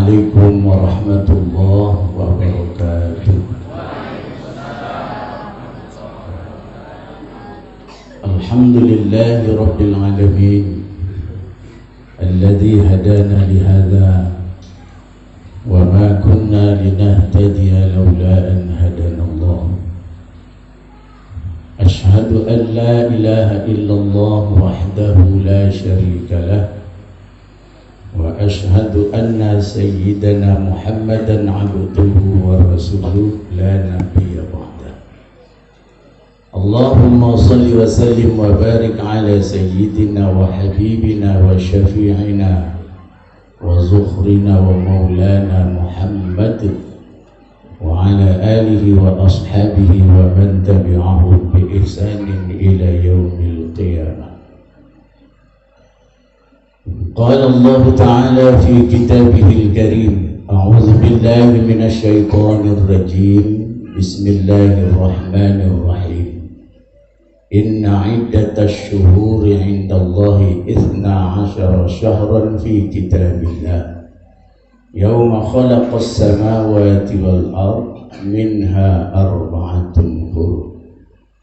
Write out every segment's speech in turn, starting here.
Assalamualaikum warahmatullahi wabarakatuh. Alhamdulillahi rabbil alamin alladzi hadana lihadza wa ma kunna linahtadiya laula an hadana Allah. Ashhadu an la ilaha illallah wahdahu la syarika lah wa ashhadu anna sayyidana Muhammadan abduhu wa rasuluhu la nabiyya ba'da. Allahumma salli wa sallim wa barik ala sayyidina wa habibina wa syafi'ina wa zukhrina wa maulana Muhammad wa ala alihi wa ashabihi wa man tabi'ahum bi ihsanin ila yaumil qiyamah. قال الله تعالى في كتابه الكريم أعوذ بالله من الشيطان الرجيم بسم الله الرحمن الرحيم إن عدة الشهور عند الله 12 شهرا في كتاب الله يوم خلق السماوات والأرض منها 4 حرم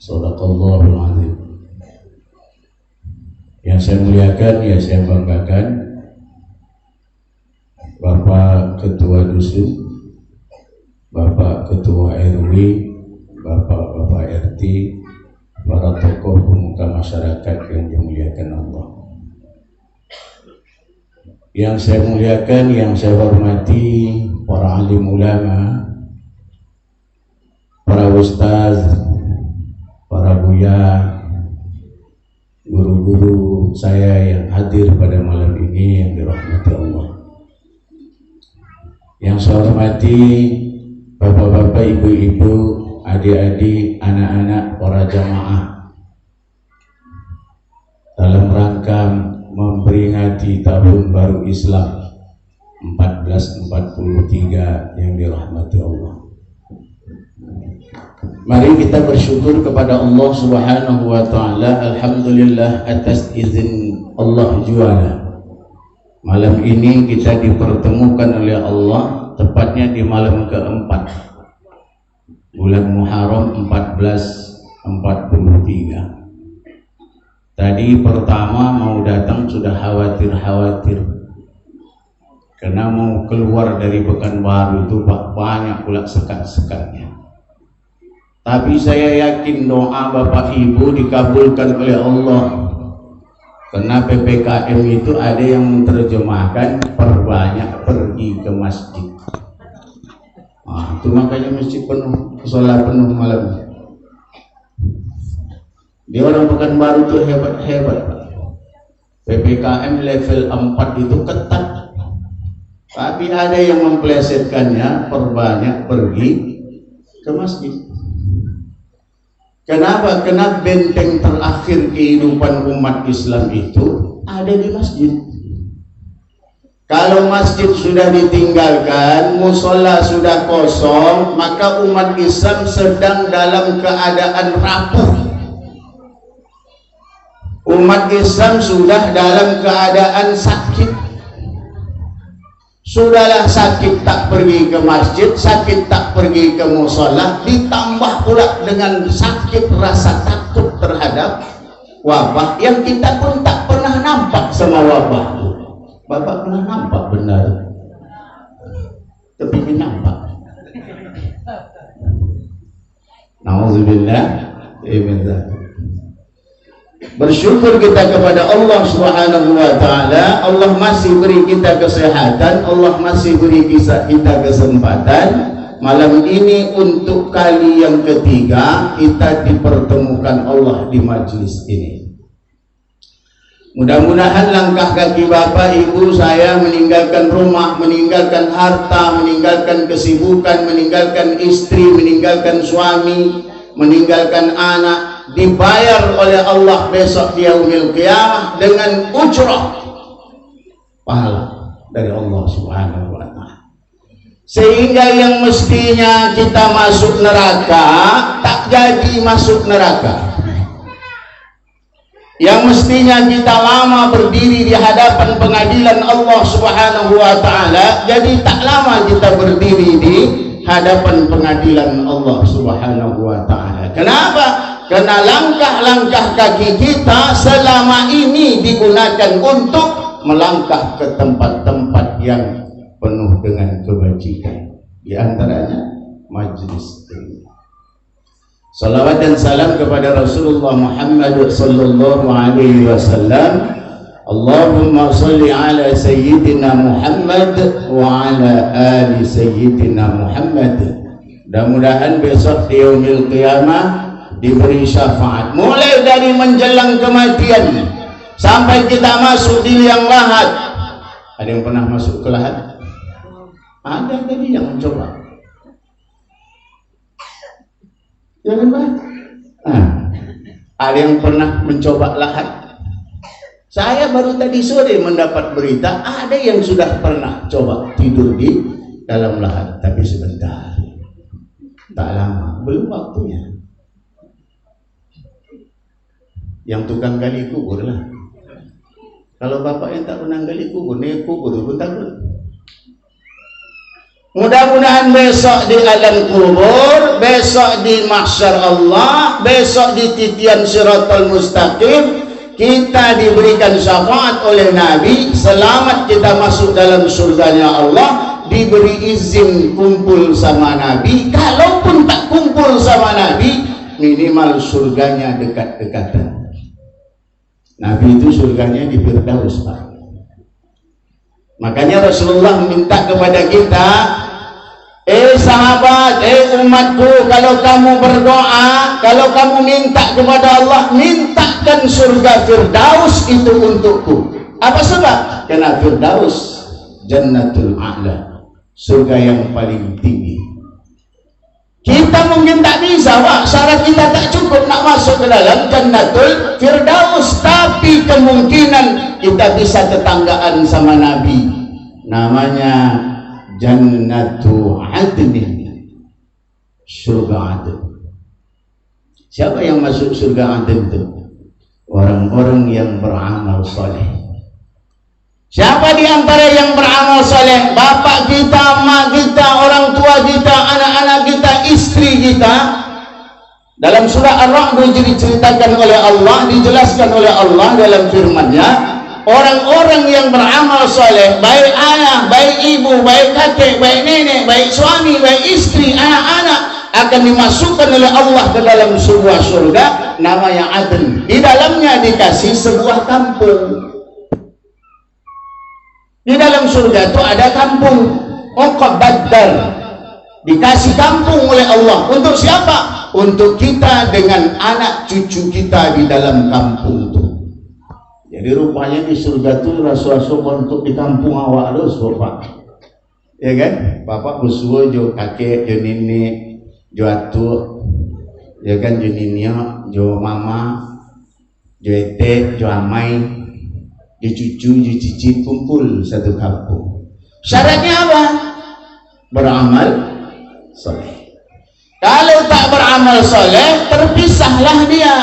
صدق الله العظيم. Yang saya muliakan, yang saya banggakan, Bapak Ketua Dusun, Bapak Ketua RW, Bapak RT, para tokoh pemuka masyarakat yang dimuliakan Allah. Yang saya muliakan, yang saya hormati, para alim ulama, para ustaz, para buya, guru-guru saya yang hadir pada malam ini yang dirahmati Allah. Yang saya hormati bapak-bapak, ibu-ibu, adik-adik, anak-anak, para jamaah dalam rangka memperingati tahun baru Islam 1443 yang dirahmati Allah. Mari kita bersyukur kepada Allah Subhanahu wa taala. Alhamdulillah atas izin Allah juala. Malam ini kita dipertemukan oleh Allah tepatnya di malam keempat bulan Muharram 1443. Tadi pertama mau datang sudah khawatir karena mau keluar dari Pekanbaru itu banyak pula sekat-sekatnya. Tapi saya yakin doa Bapak Ibu dikabulkan oleh Allah. Karena PPKM itu ada yang menerjemahkan perbanyak pergi ke masjid. Itu makanya masjid penuh, sholat penuh malam. Dia orang Pekanbaru itu hebat-hebat. PPKM level 4 itu ketat. Tapi ada yang memplesetkannya, perbanyak pergi ke masjid. Kenapa? Karena benteng terakhir kehidupan umat Islam itu ada di masjid. Kalau masjid sudah ditinggalkan, musola sudah kosong, maka umat Islam sedang dalam keadaan rapuh. Umat Islam sudah dalam keadaan sakit. Sudahlah sakit tak pergi ke masjid, sakit tak pergi ke musola, ditambah pula dengan sakit rasa takut terhadap wabah yang kita pun tak pernah nampak sama wabah. Bapak pernah nampak benar? Tapi ini nampak. Nauzubillah. Bersyukur kita kepada Allah Subhanahu wa taala. Allah masih beri kita kesehatan, Allah masih beri kita kesempatan. Malam ini untuk kali yang ketiga kita dipertemukan Allah di majlis ini. Mudah-mudahan langkah kaki Bapak Ibu saya meninggalkan rumah, meninggalkan harta, meninggalkan kesibukan, meninggalkan istri, meninggalkan suami, meninggalkan anak, dibayar oleh Allah besok di yaumil qiyamah dengan ujrah pahala dari Allah Subhanahu wa taala. Sehingga yang mestinya kita masuk neraka tak jadi masuk neraka. yang mestinya kita lama berdiri di hadapan pengadilan Allah Subhanahu wa Ta'ala, jadi tak lama kita berdiri di hadapan pengadilan Allah Subhanahu wa Ta'ala. Kenapa? Karena langkah-langkah kaki kita selama ini digunakan untuk melangkah ke tempat-tempat yang penuh dengan kebajikan, di antaranya majlis ilmu. Salawat dan salam kepada Rasulullah Muhammad sallallahu alaihi wasallam. Allahumma salli ala sayyidina Muhammad wa ala ali sayyidina Muhammad. Mudah-mudahan besok di yaumil qiyamah diberi syafaat, mulai dari menjelang kematian sampai kita masuk di liang lahat. Ada yang pernah masuk ke lahat? Ada tadi yang mencoba. Jangan Pak. Ada yang pernah mencoba lahat? Saya baru tadi sore mendapat berita ada yang sudah pernah coba tidur di dalam lahat, tapi sebentar, tak lama, belum waktunya. Yang tukang gali kubur lah. Kalau bapak yang tak pernah gali kubur, nih kubur pun takut. Mudah-mudahan besok di alam kubur, besok di mahsyar Allah, besok di titian Shiratal Mustaqim, kita diberikan syafaat oleh Nabi, selamat kita masuk dalam surganya Allah, diberi izin kumpul sama Nabi. Kalaupun tak kumpul sama Nabi, minimal surganya dekat-dekatan. Nabi itu surganya di Firdaus, Pak. Makanya Rasulullah minta kepada kita, sahabat, umatku, kalau kamu berdoa, kalau kamu minta kepada Allah, mintakan surga Firdaus itu untukku. Apa sebab? Karena Firdaus Jannatul A'la, surga yang paling tinggi. Kita mungkin tak bisa, Pak, syarat kita tak cukup nak masuk ke dalam Jannatul Firdaus, tapi kemungkinan kita bisa tetanggaan sama Nabi. Namanya Jannatu Adnin, surga Adn. Siapa yang masuk surga Adn itu? Orang-orang yang beramal soleh. Siapa di antara yang beramal soleh? Bapak kita, mak kita, orang tua kita, anak-anak kita, istri kita. Dalam surah Ar-Ra'd diceritakan oleh Allah, dijelaskan oleh Allah dalam firman-Nya, orang-orang yang beramal soleh, baik ayah, baik ibu, baik kakek, baik nenek, baik suami, baik istri, anak-anak, akan dimasukkan oleh Allah ke dalam sebuah surga namanya Adn. Di dalamnya dikasih sebuah kampung. Di dalam surga itu ada kampung, Badar. Dikasih kampung oleh Allah. Untuk siapa? Untuk kita dengan anak cucu kita di dalam kampung itu. Jadi rupanya di surga itu rasa-rasa untuk di kampung awak terus, Bapak. Ya kan? Bapak bersuruh jo kakek, jo nenek, jo atuk, ya kan, jo nenek, jo mama, jo ete, jo amai, jo cucu, jo cicit, kumpul satu kampung. Syaratnya apa? Beramal soleh. Kalau tak beramal soleh, terpisahlah dia.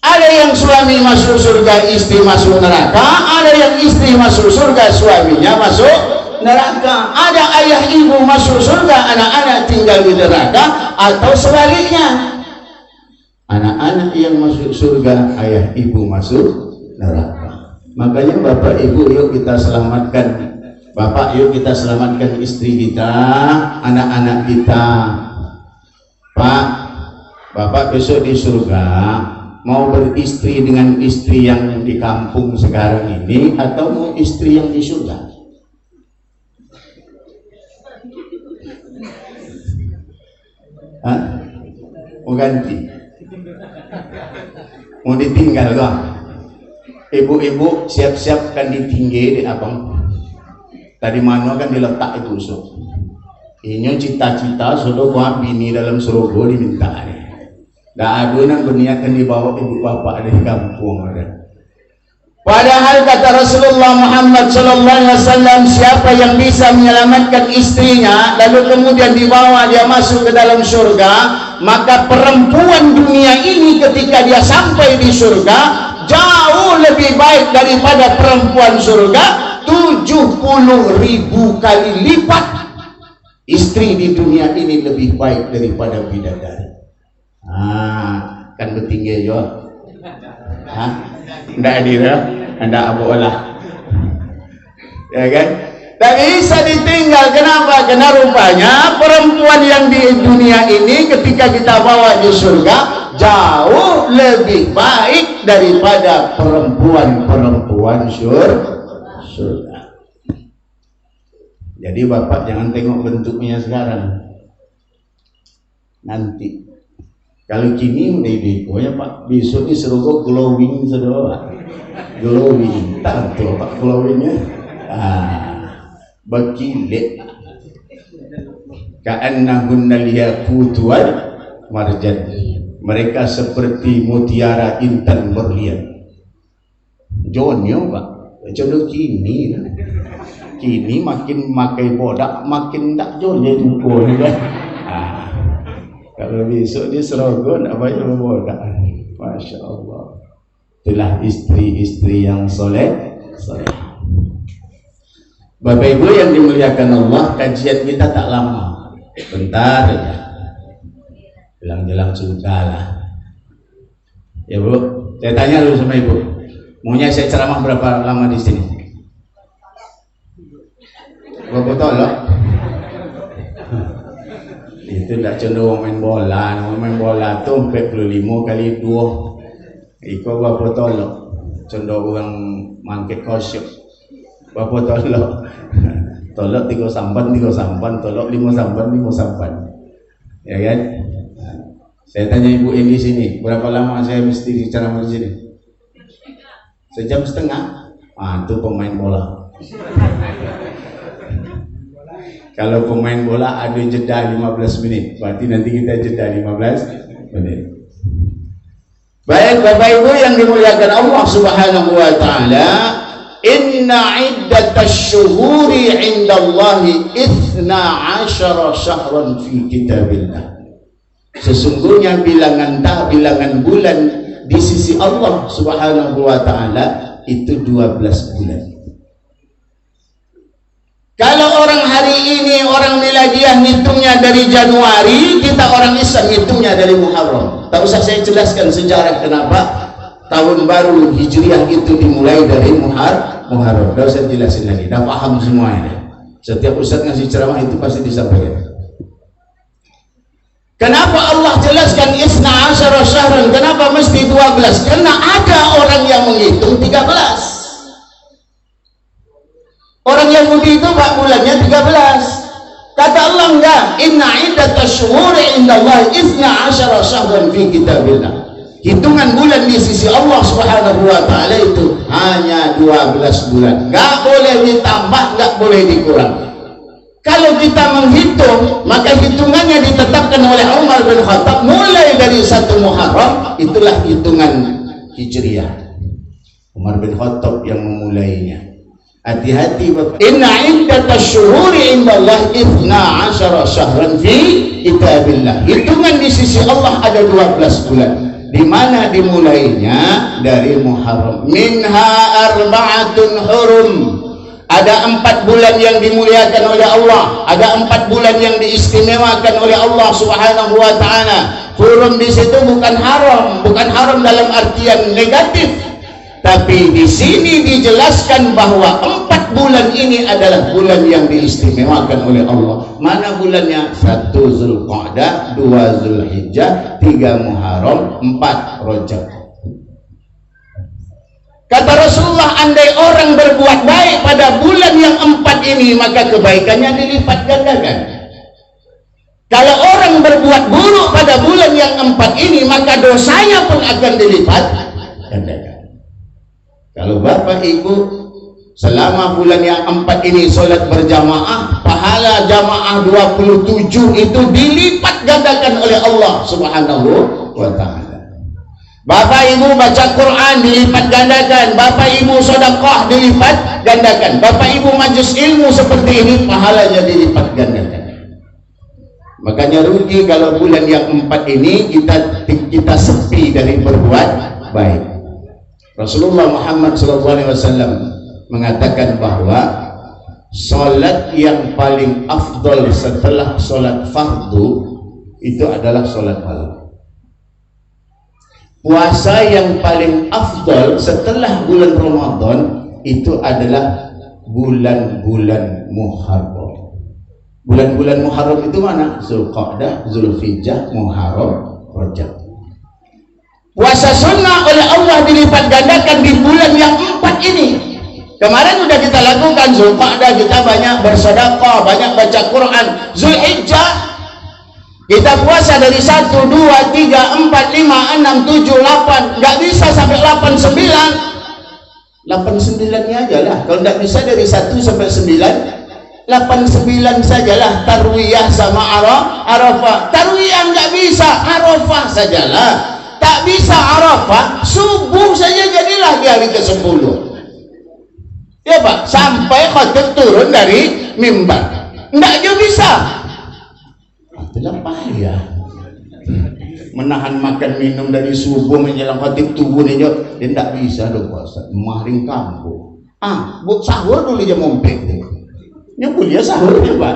Ada yang suami masuk surga, istri masuk neraka. Ada yang istri masuk surga, suaminya masuk neraka. Ada ayah ibu masuk surga, anak-anak tinggal di neraka. Atau sebaliknya, anak-anak yang masuk surga, ayah ibu masuk neraka. Makanya bapak ibu, yuk kita selamatkan. Bapak, yuk kita selamatkan istri kita, anak-anak kita. Pak, bapak besok di surga mau beristri dengan istri yang di kampung sekarang ini, atau mau istri yang di surga? Hah? Mau ganti? Mau ditinggal kok? Ibu-ibu siap-siap kan ditinggi di abang. Tadi mana kan diletak itu so. Ini cita-cita sudah buat bini dalam suruh diminta ni. Dah ada nak berniatkan dibawa ibu bapa dari kampung ada. Padahal kata Rasulullah Muhammad sallallahu alaihi wasallam, siapa yang bisa menyelamatkan istrinya lalu kemudian dibawa dia masuk ke dalam surga, maka perempuan dunia ini ketika dia sampai di surga jauh lebih baik daripada perempuan surga 70.000 kali lipat. Istri di dunia ini lebih baik daripada bidadari. Kan bertinggi juga. Tidak hadir ya? Anda apa olah? Ya kan? Tak bisa ditinggal. Kenapa? Karena rupanya perempuan yang di dunia ini ketika kita bawa di surga jauh lebih baik daripada perempuan surga. Jadi bapak jangan tengok bentuknya sekarang, nanti kalau kini udah bego ya pak, besok di surga glowing saudara, glowing, tak tuh pak glowingnya, berkilat, ka'annahunna liyaqutu wal marjan, mereka seperti mutiara intan berlian. Jonyo pak, jodoh kini. Kini makin makai bodak makin tak joleh rupa kan. Kalau besok dia serogon apa yang bodak. Masya Allah. Itulah istri-istri yang soleh. Bapak Ibu yang dimuliakan Allah, kajian kita tak lama, bentar aja. Jelang-jelang sudah lah. Ya Bu, saya tanya dulu sama Ibu, maunya saya ceramah berapa lama di sini? Berapa tolak? Itu tak cenderung main bola. Main bola tu 45 kali 2. Iko berapa tolak? Cenderung orang mangkit kosyuk. Berapa tolak? Tolak 3 sampan, tolak 5 sampan. Ya kan? Saya tanya ibu yang di sini, berapa lama saya mesti ceramah di sini? Sejam setengah. Itu pemain bola. Kalau pemain bola ada jeda 15 menit, berarti nanti kita jeda 15 menit. Baik Bapak Ibu yang dimuliakan Allah Subhanahu wa taala, inna iddatash syuhuri 'indallahi 12 syahran fi kitabillah. Sesungguhnya bilangan bulan di sisi Allah Subhanahu wa taala itu 12 bulan. Kalau orang hari ini, orang miladiah ngitungnya dari Januari, kita orang Islam ngitungnya dari Muharram. Tak usah saya jelaskan sejarah kenapa tahun baru Hijriah itu dimulai dari Muharram. Tak usah jelasin lagi, dah paham semuanya. Setiap ustaz ngasih ceramah itu pasti disampaikan. Kenapa Allah jelaskan 12 syahran? Kenapa mesti 12? Karena ada orang yang menghitung 13. Orang Yahudi itu bulannya 13. Kata Allah enggak, inna iddatash syuhuri indallahi 12 syahran fi kitabillah. Hitungan bulan di sisi Allah Subhanahu wa taala itu hanya 12 bulan. Enggak boleh ditambah, enggak boleh dikurang. Kalau kita menghitung, maka hitungannya ditetapkan oleh Umar bin Khattab mulai dari 1 Muharram, itulah hitungan Hijriah. Umar bin Khattab yang memulainya. Hati-hati Bapak. Inna iddatash syuhuri indallahi 12 syahran fi kitabillah. Hitungan di sisi Allah ada 12 bulan. Di mana dimulainya? Dari Muharram. Minha arba'atun hurum. Ada 4 bulan yang dimuliakan oleh Allah. Ada 4 bulan yang diistimewakan oleh Allah Subhanahu wa taala. Hurum di situ bukan haram, bukan haram dalam artian negatif. Tapi di sini dijelaskan bahwa 4 bulan ini adalah bulan yang diistimewakan oleh Allah. Mana bulannya? 1 Zulqa'dah, 2 Zulhijjah, 3 Muharram, 4 Rajab. Kata Rasulullah, andai orang berbuat baik pada bulan yang 4 ini, maka kebaikannya dilipat gandakan. Kalau orang berbuat buruk pada bulan yang 4 ini, maka dosanya pun akan dilipat gandakan. Kalau Bapak Ibu selama bulan yang 4 ini solat berjamaah, pahala jamaah 27 itu dilipat gandakan oleh Allah Subhanahu wa taala. Bapak Ibu baca Quran dilipat gandakan, Bapak Ibu sedekah dilipat gandakan, Bapak Ibu majlis ilmu seperti ini pahalanya dilipat gandakan. Makanya rugi kalau bulan yang 4 ini kita sepi dari berbuat baik. Rasulullah Muhammad SAW mengatakan bahwa solat yang paling afdol setelah solat fardu itu adalah solat malam. Puasa yang paling afdol setelah bulan Ramadan itu adalah bulan-bulan Muharram. Bulan-bulan Muharram itu mana? Zulqa'dah, Zulhijjah, Muharram, Rajab. Puasa sunnah oleh Allah dilipat gandakan di bulan yang 4 ini. Kemarin sudah kita lakukan Zulqa'dah, kita banyak bersedekah, banyak baca Quran. Zulhijjah kita puasa dari 1, 2, 3, 4, 5, 6, 7, 8. Nggak bisa sampai 8, 9. 8-9-nya aja lah. Kalau nggak bisa dari 1 sampai 9, 8-9 sajalah. Tarwiyah sama Arafah. Tarwiyah nggak bisa, Arafah sajalah. Tak bisa Arafah, subuh saja jadilah di hari ke-10. Ya Pak, sampai khotib turun dari mimbar. Nggak juga bisa. Itulah payah. Menahan makan minum dari subuh menjelang khotib turun aja, dia tidak bisa dong puasa. Maring kampung. Buat sahur dulu aja mompet. Ini kuliah sahur ya Pak.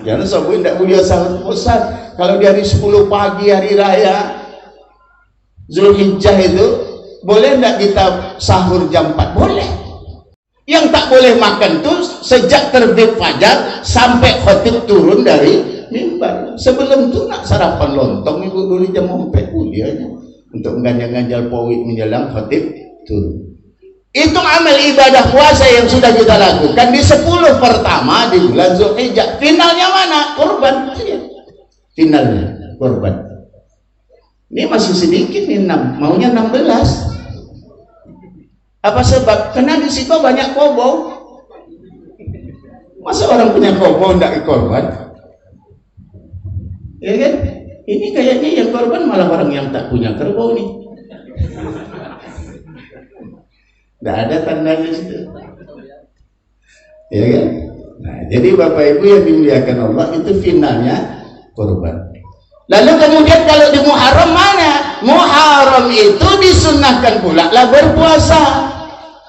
Jangan sampai tidak kuliah sahur Ustaz. Kalau di hari 10 pagi hari raya Zulhijjah itu boleh tidak kita sahur jam 4? Boleh. Yang tak boleh makan tuh sejak terbit fajar sampai khotib turun dari mimbar. Sebelum itu nak sarapan lontong ibu dulu jam 4 kuliahnya untuk ganjal-ganjal powit menjelang khotib turun. Itu amal ibadah puasa yang sudah kita lakukan di 10 pertama di bulan Zulhijjah. Finalnya mana? Korban. Finalnya korban. Ini masih sedikit nih, 6, maunya 16. Apa sebab? Karena di situ banyak kobong. Masa orang punya kobong tidak korban? Ya kan? Ini kayaknya yang korban malah orang yang tak punya kerbau nih. Tidak ada tandanya situ. Ya kan? Nah, jadi Bapak Ibu yang dimuliakan Allah, itu finalnya korban. Lalu kemudian kalau di Muharram mana? Muharram itu disunahkan pula lah berpuasa.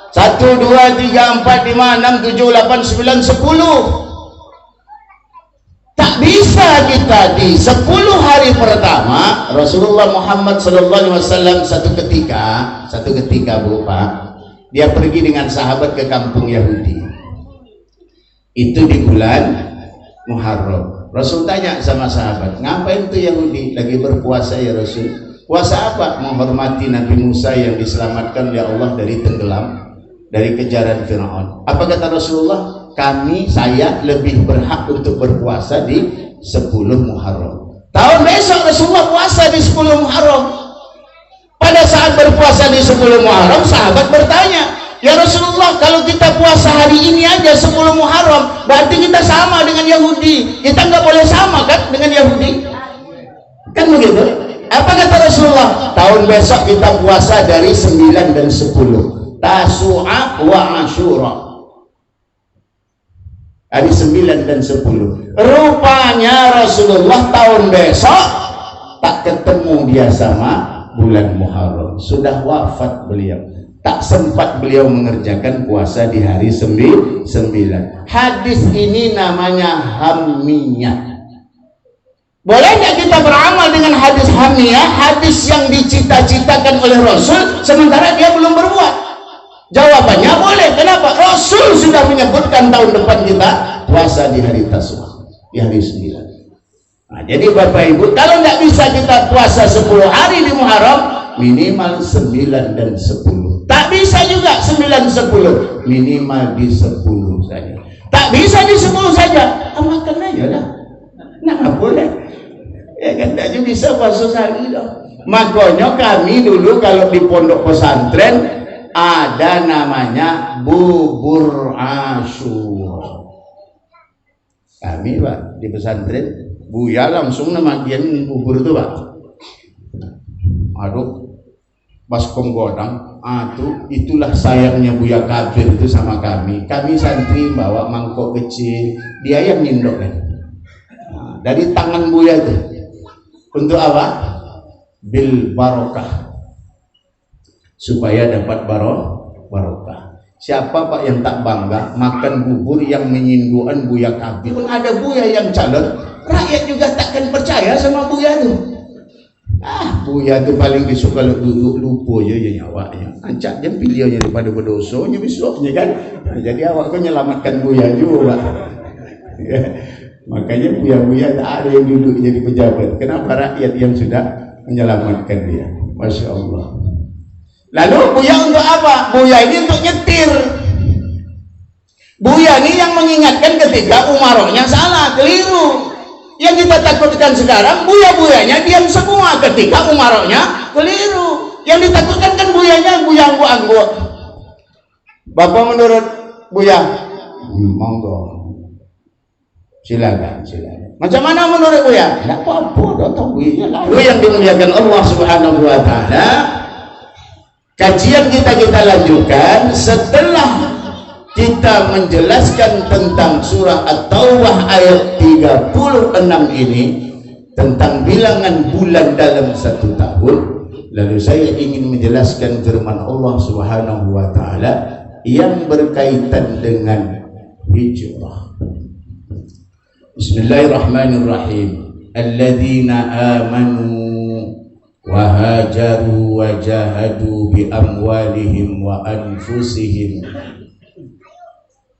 1, 2, 3, 4, 5, 6, 7, 8, 9, 10. Tak bisa kita di 10 hari pertama. Rasulullah Muhammad SAW satu ketika Bu Pak, dia pergi dengan sahabat ke kampung Yahudi. Itu di bulan Muharram. Rasul tanya sama sahabat, ngapain tuh Yahudi lagi berpuasa ya Rasul? Puasa apa? Menghormati Nabi Musa yang diselamatkan oleh Allah dari tenggelam, dari kejaran Fir'aun. Apa kata Rasulullah? Saya lebih berhak untuk berpuasa di 10 Muharram. Tahun besok Rasulullah puasa di 10 Muharram. Pada saat berpuasa di 10 Muharram, sahabat bertanya, ya Rasulullah, kalau kita puasa hari ini aja 10 Muharram, berarti kita sama dengan Yahudi. Kita nggak boleh sama kan dengan Yahudi? Kan begitu? Apa kata Rasulullah? Tahun besok kita puasa dari 9 dan 10. Tasu'a wa Asyura. Hari 9 dan 10. Rupanya Rasulullah tahun besok tak ketemu dia sama bulan Muharram. Sudah wafat beliau. Tak sempat beliau mengerjakan puasa di hari 9. Hadis ini namanya hamiyah. Boleh nggak kita beramal dengan hadis hamiyah, hadis yang dicita-citakan oleh Rasul sementara dia belum berbuat? Jawabannya boleh. Kenapa? Rasul sudah menyebutkan tahun depan kita puasa di hari Tasu'a, di hari 9. Nah, jadi Bapak Ibu, kalau nggak bisa kita puasa 10 hari di Muharram, minimal 9 dan 10. Tak bisa juga 9-10, minimal di 10 saja. Tak bisa di 10 saja, amalkan aja lah. Nah, boleh. Ya kan, tak juga bisa puasa sehari dong. Makanya kami dulu kalau di pondok pesantren ada namanya bubur Asyura. Kami Pak di pesantren, Buya langsung namakian bubur itu Pak. Aduh, baskom godang. Itulah sayangnya Buya Kafir itu sama kami. Kami santri bawa mangkok kecil, dia yang nyindok kan. dari tangan Buya itu. Untuk apa? Bil barokah, supaya dapat barokah. Siapa Pak yang tak bangga makan bubur yang menyingguan Buya Kabir? Pun ada Buya yang calon, rakyat juga takkan percaya sama Buya itu. Buya itu paling besok kalau duduk lupa je nyawanya. Ancak je pilihnya daripada berdosanya besoknya kan. Jadi awak kau nyelamatkan Buya juga Pak. Ya. Makanya Buya-Buya tak ada yang duduk jadi pejabat. Kenapa? Rakyat yang sudah menyelamatkan dia. Masya Allah. Lalu Buya untuk apa? Buya ini untuk nyetir. Buya ini yang mengingatkan ketika umarohnya salah, keliru. Yang kita takutkan sekarang Buya-Buyanya diam semua ketika umarohnya keliru. Yang ditakutkan kan Buyanya Buya anggu-anggu. Bapak menurut Buya? Monggo. Silakan. Macam mana menurut Buya? Tidak apa-apa, datang Buya lalu yang dimuliakan Allah Subhanahu wa Ta'ala. Kajian kita lanjutkan setelah kita menjelaskan tentang surah At-Taubah ayat 36 ini, tentang bilangan bulan dalam satu tahun. Lalu saya ingin menjelaskan firman Allah Subhanahu wa Ta'ala yang berkaitan dengan hijrah. Bismillahirrahmanirrahim. Alladzina amanu wa hajaru wa jahadu bi amwalihim wa anfusihim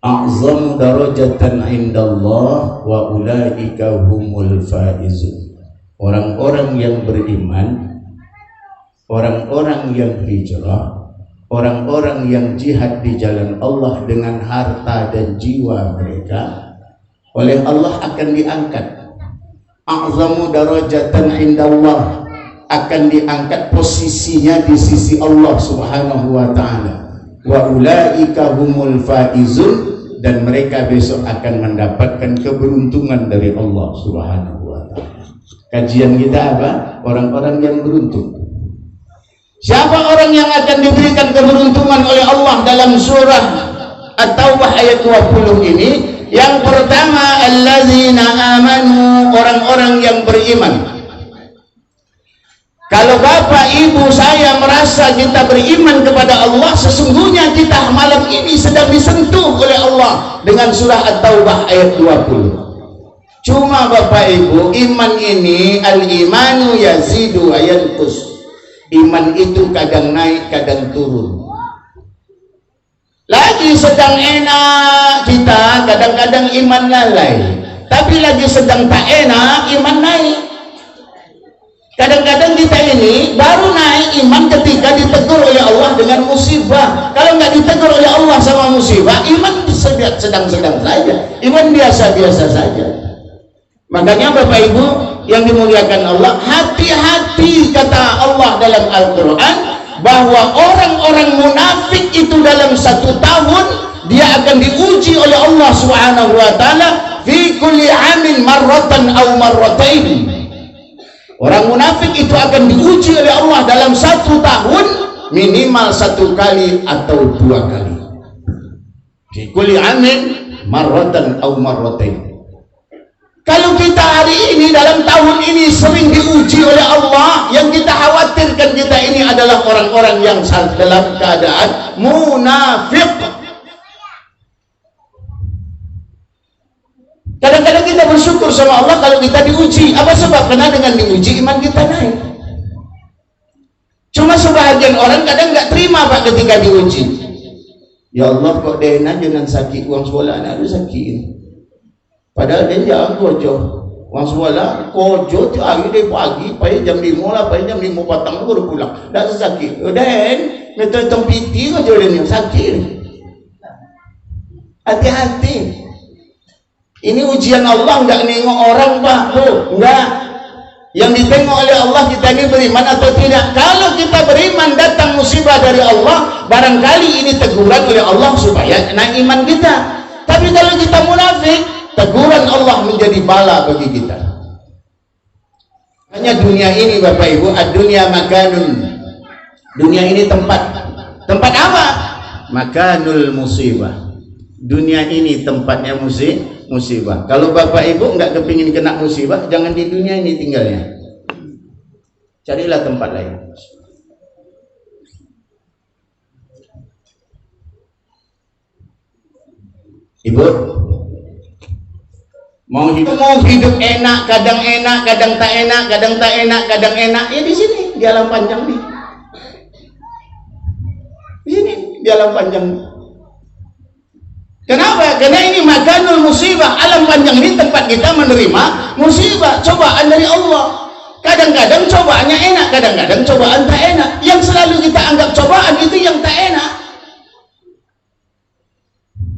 a'zamu darajatan indallah wa ulaika humul faizun. Orang-orang yang beriman, orang-orang yang hijrah, orang-orang yang jihad di jalan Allah dengan harta dan jiwa mereka, oleh Allah akan diangkat. A'zamu darajatan indallah, akan diangkat posisinya di sisi Allah Subhanahu wa Ta'ala. Wa ulaika humul faizun, dan mereka besok akan mendapatkan keberuntungan dari Allah Subhanahu wa Ta'ala. Kajian kita apa? Orang-orang yang beruntung. Siapa orang yang akan diberikan keberuntungan oleh Allah dalam surah At-Taubah ayat 20 ini? Yang pertama, alladzina amanu, orang-orang yang beriman. Kalau bapak ibu saya merasa kita beriman kepada Allah, sesungguhnya kita malam ini sedang disentuh oleh Allah dengan surah At-Taubah ayat 20. Cuma bapak ibu, iman ini, al-imanu yazidu wa yanqus. Iman itu kadang naik, kadang turun. Lagi sedang enak kita, kadang-kadang iman lalai. Tapi lagi sedang tak enak, iman naik. Kadang-kadang kita ini baru naik iman ketika ditegur oleh Allah dengan musibah. Kalau nggak ditegur oleh Allah sama musibah, iman sedang-sedang saja, iman biasa-biasa saja. Makanya Bapak Ibu yang dimuliakan Allah, hati-hati kata Allah dalam Al-Quran, bahwa orang-orang munafik itu dalam satu tahun dia akan diuji oleh Allah Subhanahu wa Ta'ala fi kulli amin marratan aw marratain. Orang munafik itu akan diuji oleh Allah dalam satu tahun minimal satu kali atau dua kali. Fi kulli amin marratan aw marratain. Kalau kita hari ini dalam tahun ini sering diuji oleh Allah, yang kita khawatirkan kita ini adalah orang-orang yang dalam keadaan munafik. Kadang-kadang kita bersyukur sama Allah kalau kita diuji. Apa sebab? Karena dengan diuji iman kita naik. Cuma sebahagian orang kadang nggak terima Pak ketika diuji. Ya Allah, kok Dena jangan sakit uang sekolah anak lu sakit. Padahal dia jangan kojo uang sekolah, kojo tu hari dia pagi, payah jam 5 lah, payah jam 5 patang baru pulang. Dah sakit. Dan metode tempiti kojo dia ni sakit. Hati-hati. Ini ujian Allah, enggak nengok orang Pak, enggak. Yang ditengok oleh Allah kita ini beriman atau tidak. Kalau kita beriman, datang musibah dari Allah, barangkali ini teguran oleh Allah supaya naik iman kita. Tapi kalau kita munafik, teguran Allah menjadi bala bagi kita. Hanya dunia ini Bapak Ibu, ad-dunya makanun. Dunia ini tempat. Tempat apa? Makanul musibah. dunia ini tempatnya musibah. Kalau bapak ibu nggak kepingin kena musibah, jangan di dunia ini tinggalnya, carilah tempat lain. Ibu mau hidup enak, kadang tak enak, kadang enak, ya di sini di alam panjang nih. Di sini di alam panjang. Kenapa? Karena ini makanul musibah. Alam panjang ini tempat kita menerima musibah, cobaan dari Allah. Kadang-kadang cobaannya enak, kadang-kadang cobaan tak enak. Yang selalu kita anggap cobaan itu yang tak enak.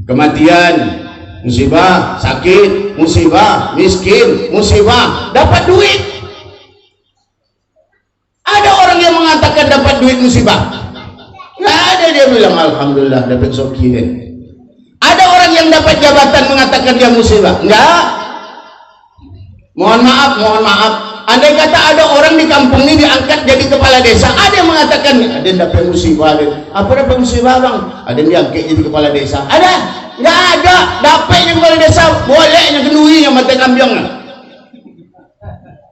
Kematian, musibah, sakit, musibah, miskin, musibah, dapat duit. Ada orang yang mengatakan dapat duit musibah? Nggak ada, dia bilang alhamdulillah dapat soki deh. Ada orang yang dapat jabatan mengatakan dia musibah? Enggak. Mohon maaf. Andai kata ada orang di kampung ini diangkat jadi kepala desa, ada yang mengatakan ada yang dapat musibah. Apa dapat musibah bang? Ada yang diangkat jadi kepala desa? Ada? Enggak ada. Dapatnya kepala desa, bolehnya kenuinya mata kambingnya.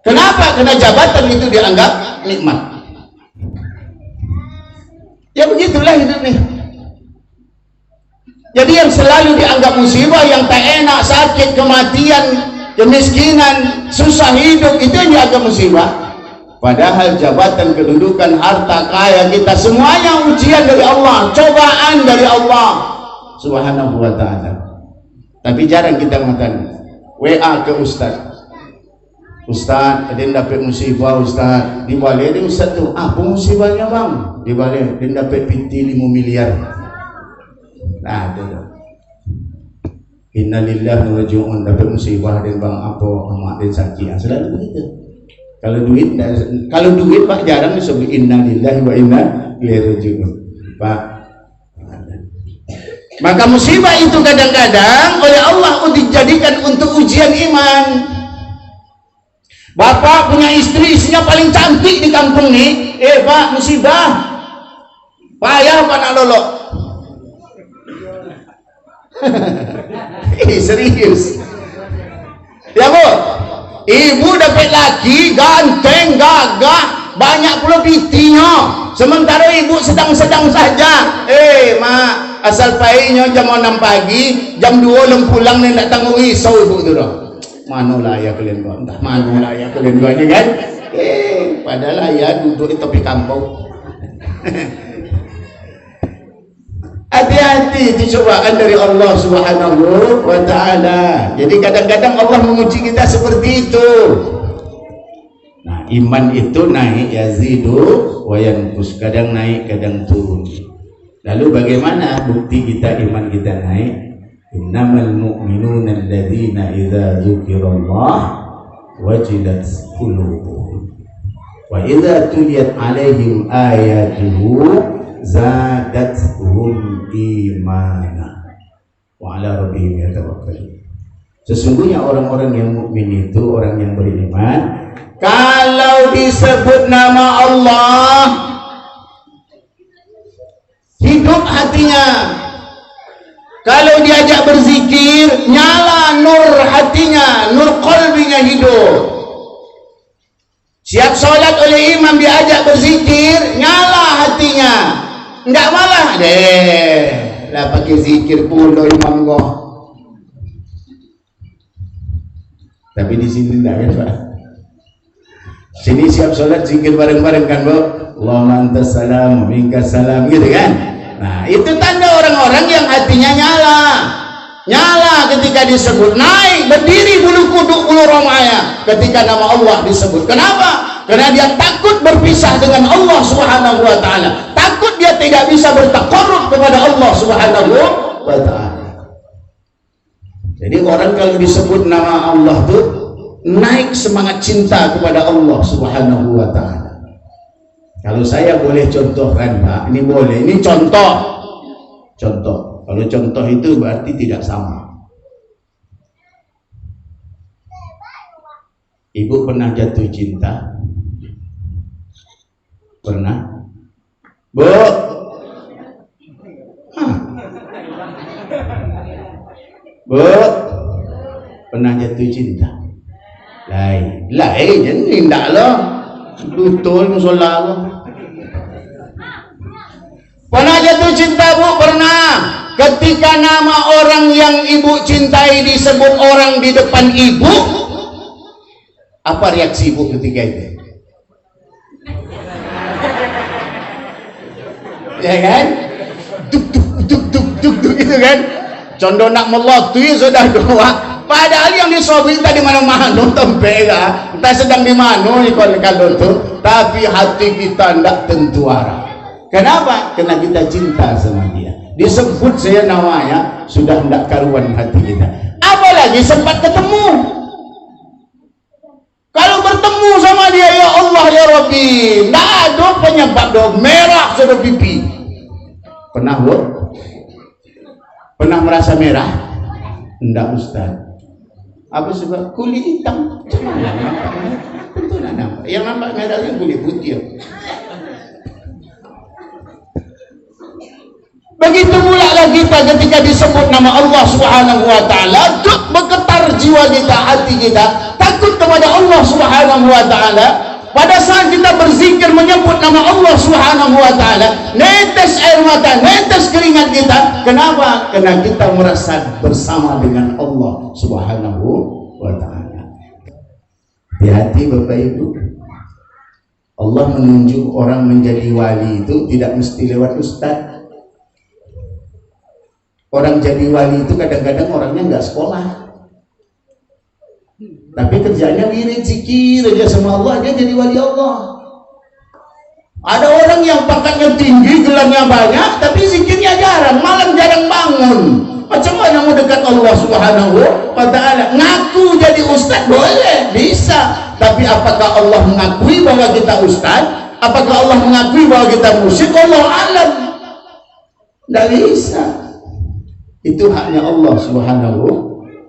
Kenapa? Karena jabatan itu dianggap nikmat. Ya begitulah hidup nih. Jadi yang selalu dianggap musibah, yang tak enak, sakit, kematian, kemiskinan, susah hidup, itu yang dianggap musibah. Padahal jabatan, kedudukan, harta, kaya kita semuanya ujian dari Allah, cobaan dari Allah Subhanahu wa ta'ala. Tapi jarang kita mengatakan. WA ke Ustaz, Ustaz, ada yang dapat musibah Ustaz. Di balik ada Ustaz tu, apa musibahnya bang? Di balik dia dapat pinti 5 miliar. Nah, ada. Innalillahi wa rajiun, dapat musibah dan bang apa amak dan sakit. Selalu begitu. Kalau duit Pak jarang disebut innalillahi wa inna ilaihi rajiun. Pak. Maka musibah itu kadang-kadang oleh Allah dijadikan untuk ujian iman. Bapak punya istri, istrinya paling cantik di kampung nih. Pak, musibah. Payah Pak nak lolok. Serius ya bu, ibu dapat laki ganteng, gagah, banyak pula pitinya, sementara ibu sedang-sedang saja. Mak, asal paginya jam 6 pagi, jam 2 lem pulang nih nak tanggung risau ibu tu dah. Mana layak kalian kau, entah mana layak kalian kau ni kan? Padahal ya duduk di tepi kampung. Hati-hati dicobaan dari Allah Subhanahu wa ta'ala. Jadi kadang-kadang Allah menguji kita seperti itu. Nah, iman itu naik yazidu wa yanqus, kadang naik kadang turun. Lalu bagaimana bukti kita iman kita naik? Innamal mu'minuna alladzina idza dzukirallah wajilat qulubuhum wa idza tuliyat 'alaihim ayatuhu zadatuhum imana wa ala rabbihim yatawakkalun. Sesungguhnya orang-orang yang mukmin itu orang yang beriman, kalau disebut nama Allah hidup hatinya. Kalau diajak berzikir nyala nur hatinya, nur qalbinya hidup. Siap sholat oleh imam diajak berzikir nyala hatinya. Enggak malah lah pakai zikir pula imam kau. Tapi di sini enggak kan Pak? Sini siap sholat zikir bareng-bareng kan Bu? Allahumma antas salam wa minkas salam gitu kan? Nah itu tanda orang-orang yang hatinya nyala ketika disebut, naik berdiri bulu kuduk bulu romanya ketika nama Allah disebut. Kenapa? Karena dia takut berpisah dengan Allah Subhanahu wa ta'ala, takut dia tidak bisa bertaqarrub kepada Allah Subhanahu wa ta'ala. Jadi orang kalau disebut nama Allah tuh naik semangat cinta kepada Allah Subhanahu wa ta'ala. Kalau saya boleh contohkan Pak, ini boleh, ini contoh. Kalau contoh itu berarti tidak sama. Ibu pernah jatuh cinta? Pernah? Bu? Pernah jatuh cinta? Lain jangan tindak lah betul musola lah. Pernah jatuh cinta bu? Pernah. Ketika nama orang yang ibu cintai disebut orang di depan ibu, apa reaksi ibu ketika itu? Ya kan? Duk gitu kan? Condong nak melotui sudah doa. Padahal yang disobi tadi mana-mana tempe lah. Entah sedang di mana ni kalau tu, tapi hati kita tidak tentu arah. Kenapa? Karena kita cinta sama dia. Disebut saya namanya sudah tidak karuan hati kita. Apalagi sempat ketemu. Kalau bertemu sama dia, ya Allah ya Rabbi, tidak ada penyebab doa merah sudah pipi. Pernah bu? Pernah merasa merah? Tidak Ustaz. Apa sebab? Kulit hitam. Cuma nampak. Tentu nak nampak. Yang nampak merah yang kulit putih. Begitu pula lah kita ketika disebut nama Allah Subhanahu wa taala, bergetar jiwa kita, hati kita, takut kepada Allah Subhanahu wa taala. Pada saat kita berzikir menyebut nama Allah Subhanahu wa taala, netes air mata, netes keringat kita. Kenapa? Karena kita merasa bersama dengan Allah Subhanahu wa taala. Hati-hati Bapak Ibu. Allah menunjuk orang menjadi wali itu tidak mesti lewat ustaz. Orang jadi wali itu kadang-kadang orangnya nggak sekolah, tapi kerjanya wirid zikir aja sama Allah, dia jadi wali Allah. Ada orang yang pangkatnya tinggi, gelarnya banyak, tapi zikirnya jarang, malam jarang bangun. Macam mana mau dekat Allah Subhanahu wa taala? Ngaku jadi ustaz boleh, bisa, tapi apakah Allah mengakui bahwa kita ustaz? Apakah Allah mengakui bahwa kita musyrik? Allah alam. Tidak bisa. Itu haknya Allah Subhanahu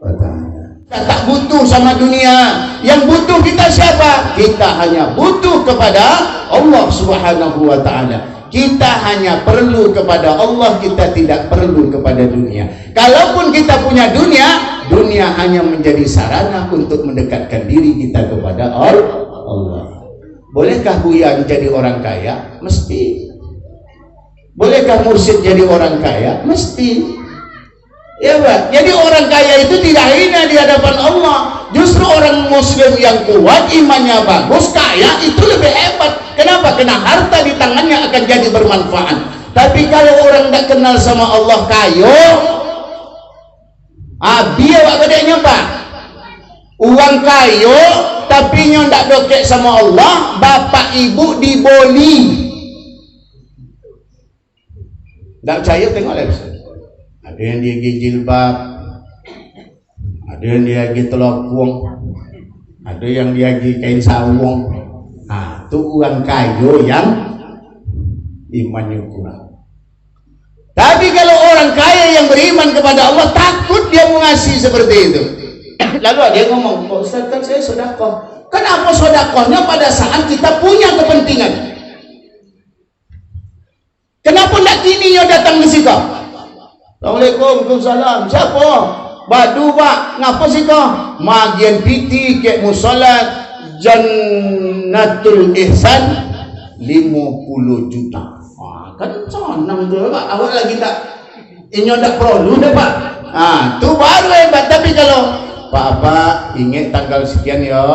wa taala. Kita tak butuh sama dunia. Yang butuh kita siapa? Kita hanya butuh kepada Allah Subhanahu wa taala. Kita hanya perlu kepada Allah, kita tidak perlu kepada dunia. Kalaupun kita punya dunia, dunia hanya menjadi sarana untuk mendekatkan diri kita kepada Allah. Bolehkah buya jadi orang kaya? Mesti. Bolehkah mursyid jadi orang kaya? Mesti. Ya Pak, jadi orang kaya itu tidak hina di hadapan Allah. Justru orang muslim yang kuat, imannya bagus, kaya itu lebih hebat. Kenapa? Karena harta di tangannya akan jadi bermanfaat. Tapi kalau orang tidak kenal sama Allah kayo, biar apa dia Pak? Uang kayo, tapi nyo tidak dokek sama Allah, bapak ibu diboli. Tidak percaya tengok lagi. Ada yang dia pergi jilbab, ada yang dia pergi telopong, ada yang dia pergi kain sawung. Itu uang kayu yang imannya kurang. Tapi kalau orang kaya yang beriman kepada Allah, takut dia mengasihi seperti itu. Lalu ada yang ngomong, Pak Ustaz kan saya sedekah. Kenapa sedekahnya pada saat kita punya kepentingan? Kenapa nak kini yang datang ke situ? Assalamualaikum, Waalaikumsalam. Siapa? Badu Pak. Ngapa sih kau? Magian piti kek musolat Jannatul Ihsan 50 juta. Kan senang tu Pak. Awak lagi tak inyo tak perlu dah Pak. Tu baru hebat. Tapi kalau Pak ingat tanggal sekian ya.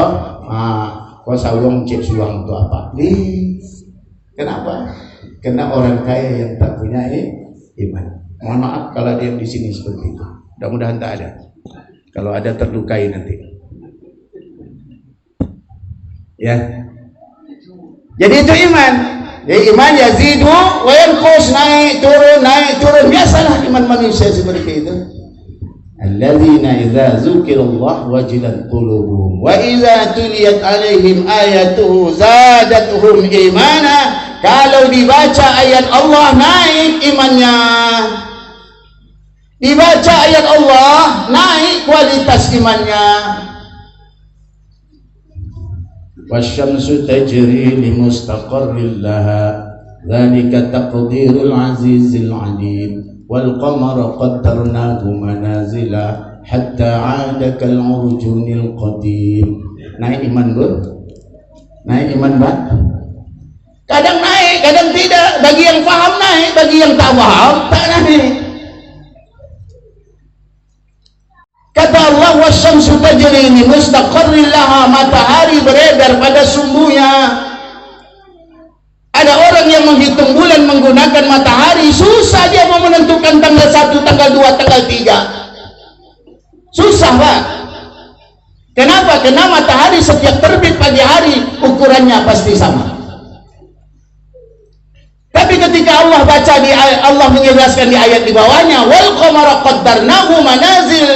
Kau sawung cek suang tu apa? Kenapa? Karena orang kaya yang tak punya iman. Mohon maaf kalau dia di sini seperti itu. Mudah-mudahan tak ada. Kalau ada terlukai nanti. Ya. Jadi itu iman. Jadi iman yazidu wa yanqus, naik turun. Biasalah iman manusia seperti itu. Alladzina idza dzukirallah wajilat qulubuhum wa idza tuliyat alaihim ayatuhu zadatuhum imana. Kalau dibaca ayat Allah naik imannya. Dibaca ayat Allah naik kualitas imannya. Wasyamsu tajri limustaqarril laha dzalika taqdirul azizil alim wal qamara qaddarnahu manazila hatta 'ada kal 'urjunil qadim. Naik iman bro, naik iman bang. Kadang naik, kadang tidak. Bagi yang paham naik, bagi yang tak paham tak naik. Kata Allah, wasyamsu tajri li mustaqarrin laha, matahari beredar pada sumbunya. Ada orang yang menghitung bulan menggunakan matahari, susah dia mau menentukan tanggal 1, tanggal 2, tanggal 3. Susah Pak. Kenapa? Karena matahari setiap terbit pagi hari ukurannya pasti sama. Tapi ketika Allah baca di ayat, Allah menjelaskan di ayat di bawahnya, wal qamara qaddarnahu manazil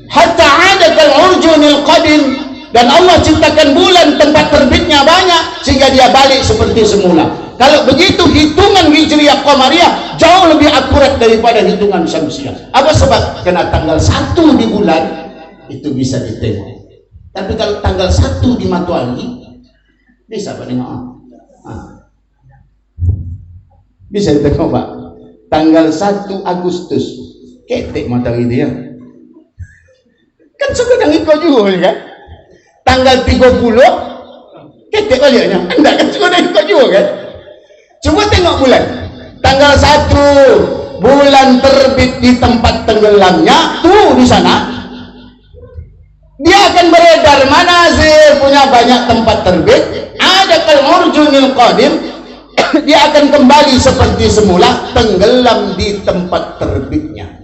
hatta 'ada kal 'urjunil qadim, dan Allah ciptakan bulan tempat terbitnya banyak sehingga dia balik seperti semula. Kalau begitu hitungan hijriah qamariyah jauh lebih akurat daripada hitungan syamsiah. Apa sebab? Karena tanggal 1 di bulan itu bisa ditengok. Tapi kalau tanggal 1 di matahari bisa Pak tengok. Bisa ditengok Pak. Tanggal 1 Agustus ketek matahari dia. Kan sekadang ikut juga kan. Tanggal 30 ketek baliknya. Enggak kan, sekadang ikut juga kan. Coba tengok bulan. Tanggal 1 bulan terbit di tempat tenggelamnya tuh di sana. Dia akan beredar manazil, punya banyak tempat terbit. Ada kal 'urjunil qadim. Dia akan kembali seperti semula, tenggelam di tempat terbitnya.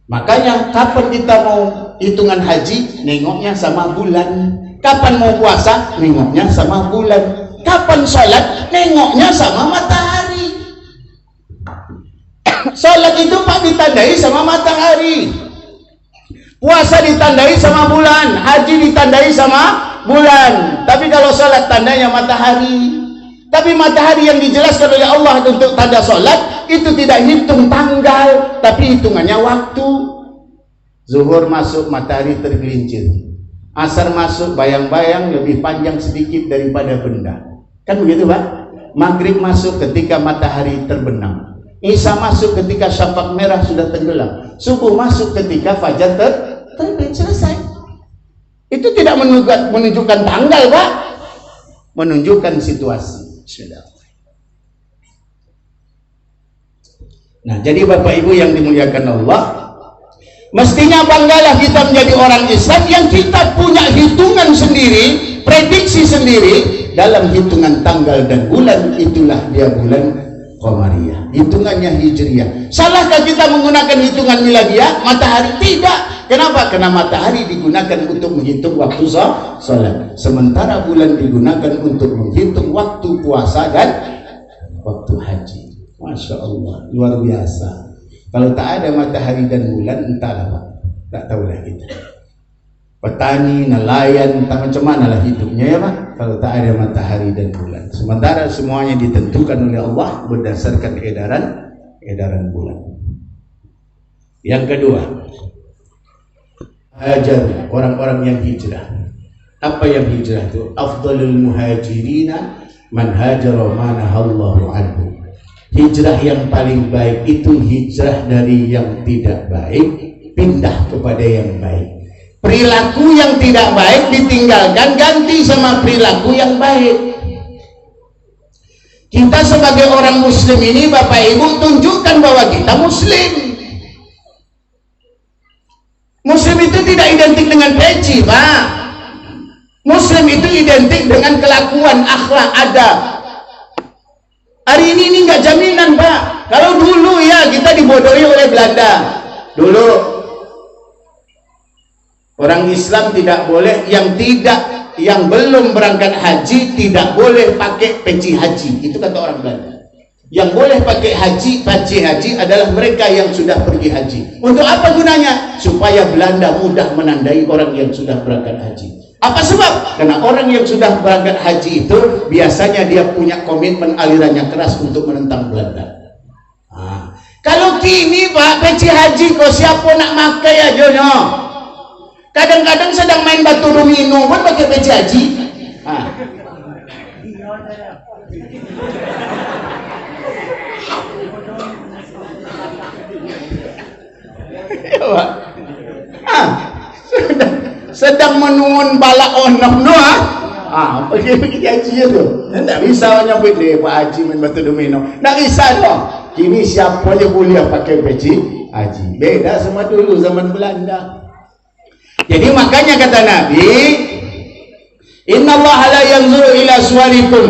Makanya kapan kita mau hitungan haji, nengoknya sama bulan. Kapan mau puasa, nengoknya sama bulan. Kapan sholat, nengoknya sama matahari. Sholat itu Pak ditandai sama matahari, puasa ditandai sama bulan, haji ditandai sama bulan. Tapi kalau sholat tandanya matahari. Tapi matahari yang dijelaskan oleh Allah untuk tanda sholat itu tidak hitung tanggal, tapi hitungannya waktu. Zuhur masuk matahari tergelincir, asar masuk bayang-bayang lebih panjang sedikit daripada benda, kan begitu Pak. Maghrib masuk ketika matahari terbenam, Isya masuk ketika syapak merah sudah tenggelam, subuh masuk ketika fajar terbit. Selesai. Itu tidak menunjukkan tanggal Pak, menunjukkan situasi. Nah, jadi Bapak Ibu yang dimuliakan Allah, mestinya banggalah kita menjadi orang Islam yang kita punya hitungan sendiri, prediksi sendiri dalam hitungan tanggal dan bulan. Itulah dia bulan qamariyah, hitungannya hijriah. Salahkah kita menggunakan hitungan miladiah matahari? Tidak. Kenapa? Karena matahari digunakan untuk menghitung waktu sholat, sementara bulan digunakan untuk menghitung waktu puasa dan waktu haji. Masya Allah, luar biasa. Kalau tak ada matahari dan bulan, entahlah Pak, tak tahulah kita. Petani, nelayan, entah macam mana lah hidupnya ya Pak, kalau tak ada matahari dan bulan. Sementara semuanya ditentukan oleh Allah berdasarkan edaran bulan. Yang kedua, hajar, orang-orang yang hijrah. Apa yang hijrah itu? Afdalul muhajirina man hajara ma nahallahu anhu. Hijrah yang paling baik itu hijrah dari yang tidak baik pindah kepada yang baik. Perilaku yang tidak baik ditinggalkan, ganti sama perilaku yang baik. Kita sebagai orang muslim ini Bapak Ibu tunjukkan bahwa kita muslim. Muslim itu tidak identik dengan peci Pak. Muslim itu identik dengan kelakuan, akhlak, adab. Hari ini nggak jaminan Pak. Kalau dulu ya kita dibodohi oleh Belanda. Dulu orang Islam tidak boleh, yang belum berangkat haji tidak boleh pakai peci haji. Itu kata orang Belanda. Yang boleh pakai peci haji adalah mereka yang sudah pergi haji. Untuk apa gunanya? Supaya Belanda mudah menandai orang yang sudah berangkat haji. Apa sebab? Karena orang yang sudah berangkat haji itu biasanya dia punya komitmen alirannya keras untuk menentang Belanda. Kalau kini Pak, peci haji kok siapa nak pakai aja no? Kadang-kadang sedang main batu domino pun pakai peci haji. Ya, Pak. Sedang menungun balak onom no pergi haji tu. Tak bisa nyambut dia Pak Haji main batu domino. Tak bisa dong. Kini siapa je boleh pakai peci haji. Beda sama dulu zaman Belanda. Jadi makanya kata Nabi, Innallaha la yanzuru ila suwarikum.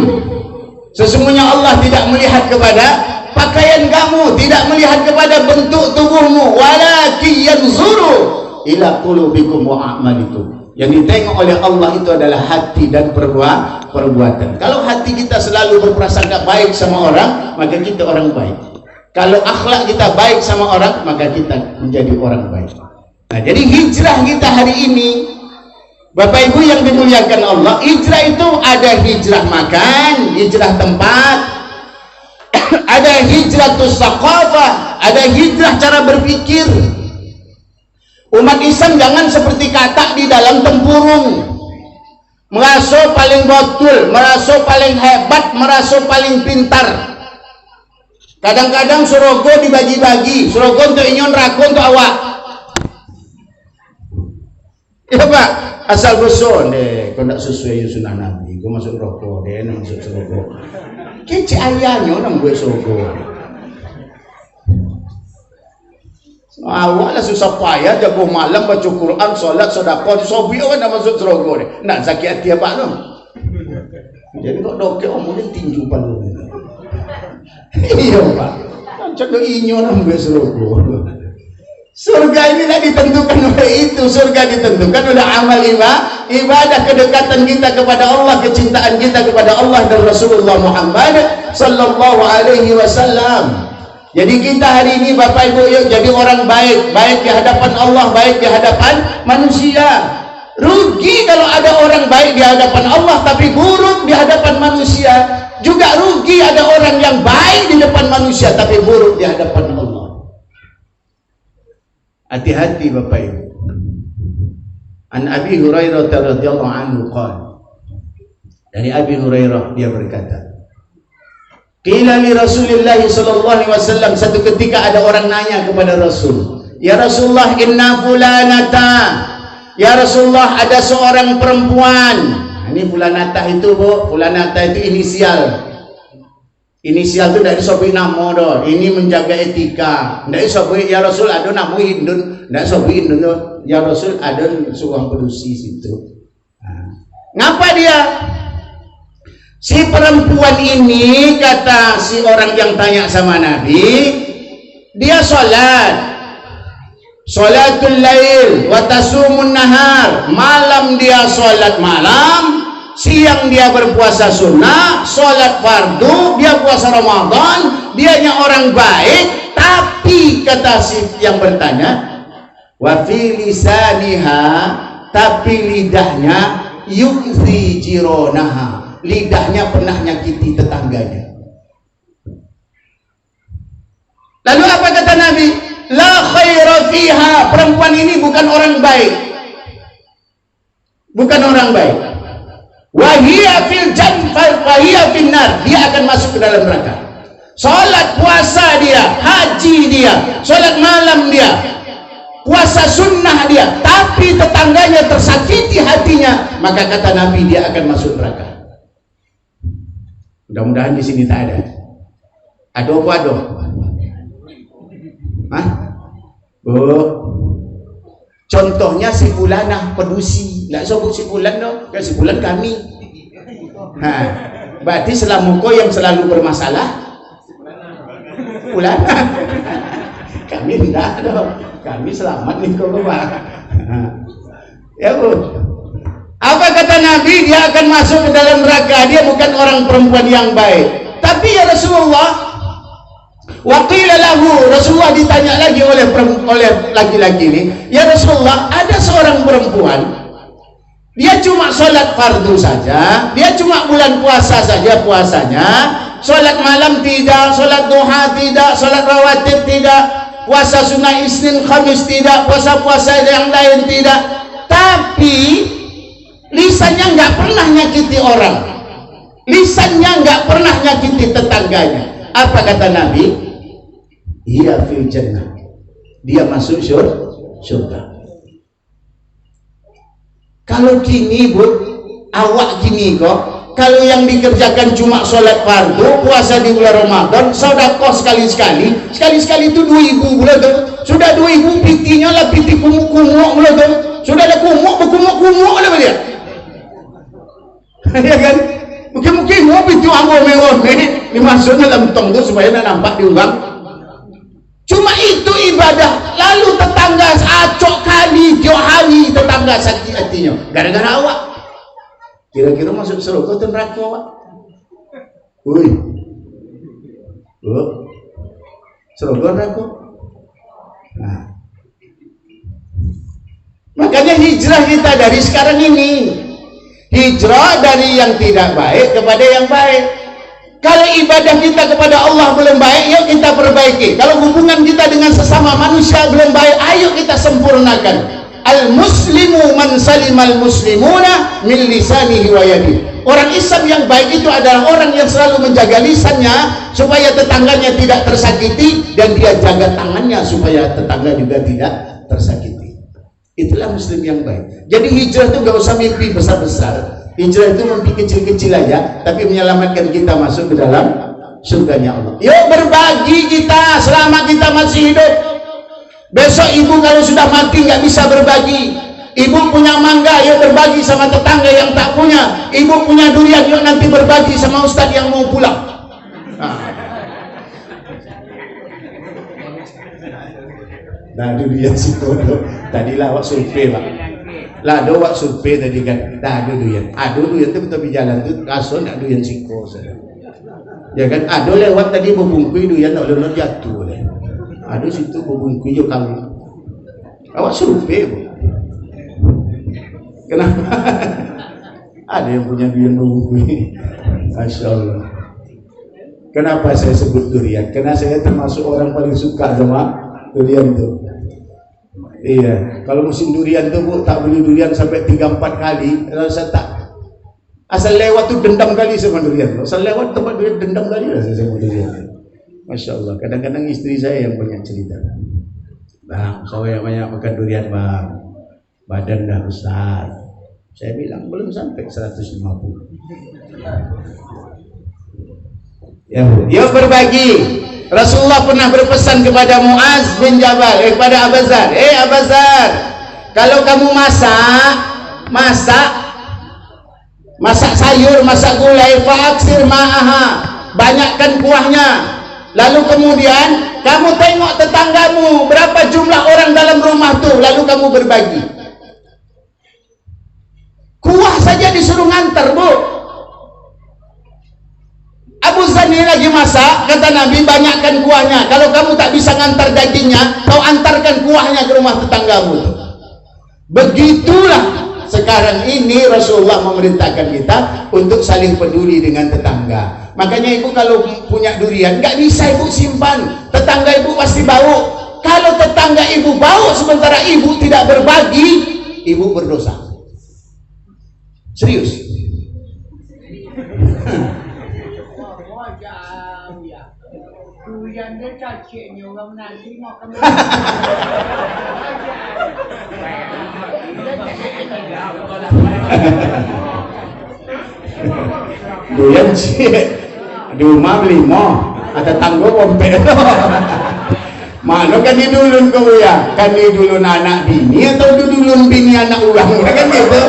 Sesungguhnya Allah tidak melihat kepada pakaian kamu, tidak melihat kepada bentuk tubuhmu, walakin yanzuru ila qulubikum wa a'malikum. Yang ditengok oleh Allah itu adalah hati dan perbuatan. Kalau hati kita selalu berprasangka baik sama orang, maka kita orang baik. Kalau akhlak kita baik sama orang, maka kita menjadi orang baik. Nah, jadi hijrah kita hari ini, Bapak Ibu yang dimuliakan Allah, hijrah itu ada hijrah makan, hijrah tempat, ada hijrah tsaqafah, ada hijrah cara berpikir. Umat Islam jangan seperti katak di dalam tempurung, merasa paling betul, merasa paling hebat, merasa paling pintar. Kadang-kadang surogo dibagi-bagi, surogo untuk inyon, rako untuk awak. Ya Pak, asal boson deh, kau nak sesuai sunnah Nabi, kau masuk rokok deh, nak masuk surogo. Kece ayahnya orang gue surogo. Awak lah susah payah jago malam baca Quran, solat, sedekah, sobi awak nak masuk surogo deh. Nak sakit hati apa tu? Jadi kau dokter omongin tinju palu. Iya Pak, macam tu inyo orang gue surogo. Surga inilah ditentukan oleh itu. Surga ditentukan oleh amal ibadah, kedekatan kita kepada Allah, kecintaan kita kepada Allah dan Rasulullah Muhammad sallallahu alaihi wasallam. Jadi kita hari ini Bapak Ibu, yuk jadi orang baik, baik di hadapan Allah, baik di hadapan manusia. Rugi kalau ada orang baik di hadapan Allah tapi buruk di hadapan manusia. Juga rugi ada orang yang baik di depan manusia tapi buruk di hadapan Allah. Hati-hati Bapak Ibu. An Abi Hurairah radhiyallahu anhu qala. Dari Abi Hurairah dia berkata, qila li Rasulillah sallallahu alaihi wasallam, satu ketika ada orang nanya kepada Rasul, ya Rasulullah, inna fulanata, ya Rasulullah ada seorang perempuan. Ini fulanata itu Bu, fulanata itu inisial. Inisial itu tidak disobui nama doh. Ini menjaga etika. Tidak disobui ya Rasul ada nama Hindun. Tidak disobui Hindun doh. Ya Rasul ada seorang pedusi situ. Ngapa dia? Si perempuan ini, kata si orang yang tanya sama Nabi, dia sholat, sholatul lail wa tasumun nahar. Malam dia sholat malam, siang dia berpuasa sunnah, sholat fardu, dia puasa Ramadan, dianya orang baik. Tapi kata si yang bertanya, wa fi lisaniha, tapi lidahnya yu'zi jironaha, lidahnya pernah nyakiti tetangganya. Lalu apa kata Nabi? La khaira fiha, perempuan ini bukan orang baik, bukan orang baik. Wahia fil jannah wahia fil nar, dia akan masuk ke dalam neraka. Salat puasa dia, haji dia, salat malam dia, puasa sunnah dia, tapi tetangganya tersakiti hatinya, maka kata Nabi dia akan masuk neraka. Mudah-mudahan di sini tak ada. Ada apa ada? Hah? Oh. Contohnya si fulanah pedusi. Tak sebut si fulan dong. Kan si fulan kami. Berarti selama kau yang selalu bermasalah fulanah. Kami tidak dong. Kami selamat nih kau Pak. Ya Bu. Apa kata Nabi? Dia akan masuk ke dalam neraka. Dia bukan orang perempuan yang baik. Tapi ya Rasulullah, waqila lahu, Rasulullah ditanya lagi oleh laki-laki ini, ya Rasulullah, ada seorang perempuan, dia cuma sholat fardu saja, dia cuma bulan puasa saja puasanya, sholat malam tidak, sholat duha tidak, sholat rawatib tidak, puasa sunnah Isnin Khamis tidak, puasa-puasa yang lain tidak, tapi lisannya nggak pernah nyakiti orang, lisannya nggak pernah nyakiti tetangganya. Apa kata Nabi? Iya fil jannah, dia masuk surga. Kalau gini bu, awak gini kok, kalau yang dikerjakan cuma sholat fardu, puasa di bulan Ramadan, sedekah sekali-sekali itu 2.000 bulan tuh. Sudah 2.000 pitinya lah, piti kumuk-kumuk bulan tuh. Sudah ada kumuk, berkumuk-kumuk lah dia. Ya kan? Mungkin mau piti ambo-mewone dimasuk dalam tong tuh supaya nak nampak diunggah. Cuma itu ibadah. Lalu tetangga acok kali, tiap hari tetangga sakit hatinya gara-gara awak. Kira-kira masuk surga atau neraka awak? Woi, surga neraka. Nah, makanya hijrah kita dari sekarang ini, hijrah dari yang tidak baik kepada yang baik. Kalau ibadah kita kepada Allah belum baik, yuk kita perbaiki. Kalau hubungan kita dengan sesama manusia belum baik, ayo kita sempurnakan. Al-muslimu man salimal muslimuna min lisanihi wa yadihi. Orang Islam yang baik itu adalah orang yang selalu menjaga lisannya supaya tetangganya tidak tersakiti, dan dia jaga tangannya supaya tetangga juga tidak tersakiti. Itulah muslim yang baik. Jadi hijrah itu gak usah mimpi besar-besar. Hijrah itu mimpi kecil-kecil aja, tapi menyelamatkan kita masuk ke dalam surganya Allah. Yuk berbagi kita selama kita masih hidup. Besok ibu kalau sudah mati nggak bisa berbagi. Ibu punya mangga, yuk berbagi sama tetangga yang tak punya. Ibu punya durian, yuk nanti berbagi sama ustadz yang mau pulang. Nah, durian sih bodoh. Tadilah awak survei pak. Lah ada wak survei tadi kan, tak ada duyan tu betul jalan tu rasul nak duyan siko saja. Ya kan, ada lewat tadi berbungkui duyan nak lelok jatuh leh. Ada situ berbungkui jo kamu. Awak survei bu. Kenapa? Ada yang punya duyan berbungkui. Masya Allah. Kenapa saya sebut durian? Karena saya termasuk orang paling suka sama durian tu. Iya, kalau musim durian tuh bu, tak beli durian sampai 3-4 kali. Saya tak asal lewat tuh dendam kali sama durian. Asal lewat tempat durian dendam kali lah saya sama durian. Masya Allah. Kadang-kadang istri saya yang banyak cerita. Bang, saya banyak makan durian bang. Badan dah besar. Saya bilang belum sampai 150. Ya bu, yuk berbagi. Rasulullah pernah berpesan kepada Muaz bin Jabal, kepada Abu Dzar, Abu Dzar, kalau kamu masak sayur, masak gulai, fa'aksir ma'aha, banyakkan kuahnya. Lalu kemudian kamu tengok tetanggamu, berapa jumlah orang dalam rumah tuh, lalu kamu berbagi. Kuah saja disuruh ngantar bu. Abu Dzar ini lagi masak, kata Nabi, banyakkan kuahnya. Kalau kamu tak bisa ngantar dagingnya, kau antarkan kuahnya ke rumah tetanggamu. Begitulah sekarang ini Rasulullah memerintahkan kita untuk saling peduli dengan tetangga. Makanya ibu kalau punya durian, nggak bisa ibu simpan. Tetangga ibu pasti bau. Kalau tetangga ibu bau sementara ibu tidak berbagi, ibu berdosa. Serius. Durian dia caciknya orang nanti makan. Durian sih di rumah beli mau ada tanggo pompek. Mana kan di dulun kau ya? Kan di dulun anak bini atau di dulun bini anak ulang kan gitu.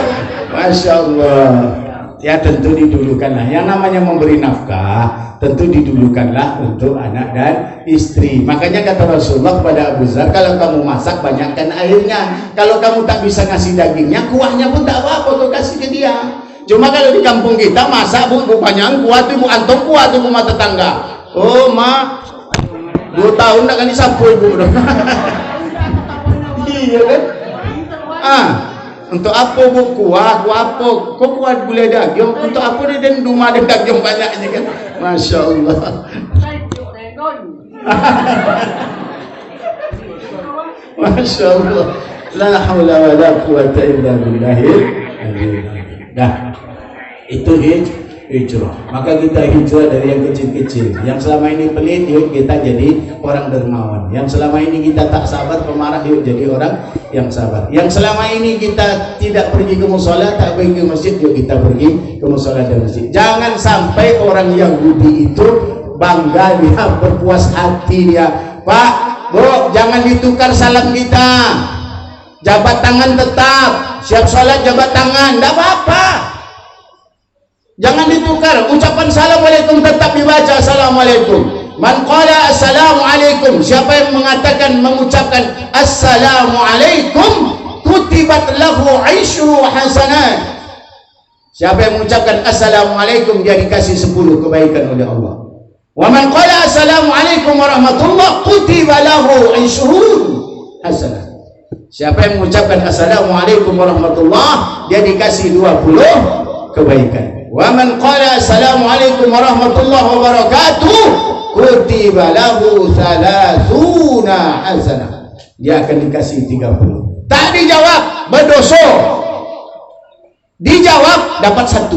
Masya Allah. Ya tentu didulukanlah. Yang namanya memberi nafkah tentu didulukanlah untuk anak dan istri. Makanya kata Rasulullah kepada Abu Dzar, kalau kamu masak banyakkan airnya. Kalau kamu tak bisa ngasih dagingnya, kuahnya pun tak apa-apa, kau kasih ke dia. Cuma kalau di kampung kita masak bu banyak kuah tu, bu antum kuah tu rumah tetangga. Oh ma, 2 tahun tak kan disapu ibu. Iya kan? Untuk apa bu kuah apa? Kok kuah gulai daging? Untuk apa dia dan rumah ada daging banyaknya kan? Masya Allah. Masya Allah. La haula wa la quwata illa billah. Nah, itu hijrah. Maka kita hijrah dari yang kecil-kecil. Yang selama ini pelit, yuk kita jadi orang dermawan. Yang selama ini kita tak sabar, pemarah, yuk jadi orang yang sabar. Yang selama ini kita tidak pergi ke musola, tak pergi ke masjid, yuk kita pergi ke musola dan masjid. Jangan sampai orang Yahudi itu bangga, dia berpuas hati dia. Pak, Bu, jangan ditukar salam kita. Jabat tangan tetap, siap sholat jabat tangan, tidak apa-apa. Jangan ditukar, ucapan assalamualaikum tetap dibaca assalamualaikum. Man qala assalamualaikum, siapa yang mengucapkan assalamualaikum, kutibat lahu 10 hasanat. Siapa yang mengucapkan assalamualaikum, dia dikasih 10 kebaikan oleh Allah. Wa man qala assalamualaikum warahmatullah, kutiba lahu 20 hasanat. Siapa yang mengucapkan assalamualaikum warahmatullah, dia dikasih 20 kebaikan. Wa man qala assalamualaikum warahmatullahi wabarakatuh, kutiba lahu 30 hasanah. Dia akan dikasih 30. Tak dijawab, berdosa. Dijawab, dapat 1.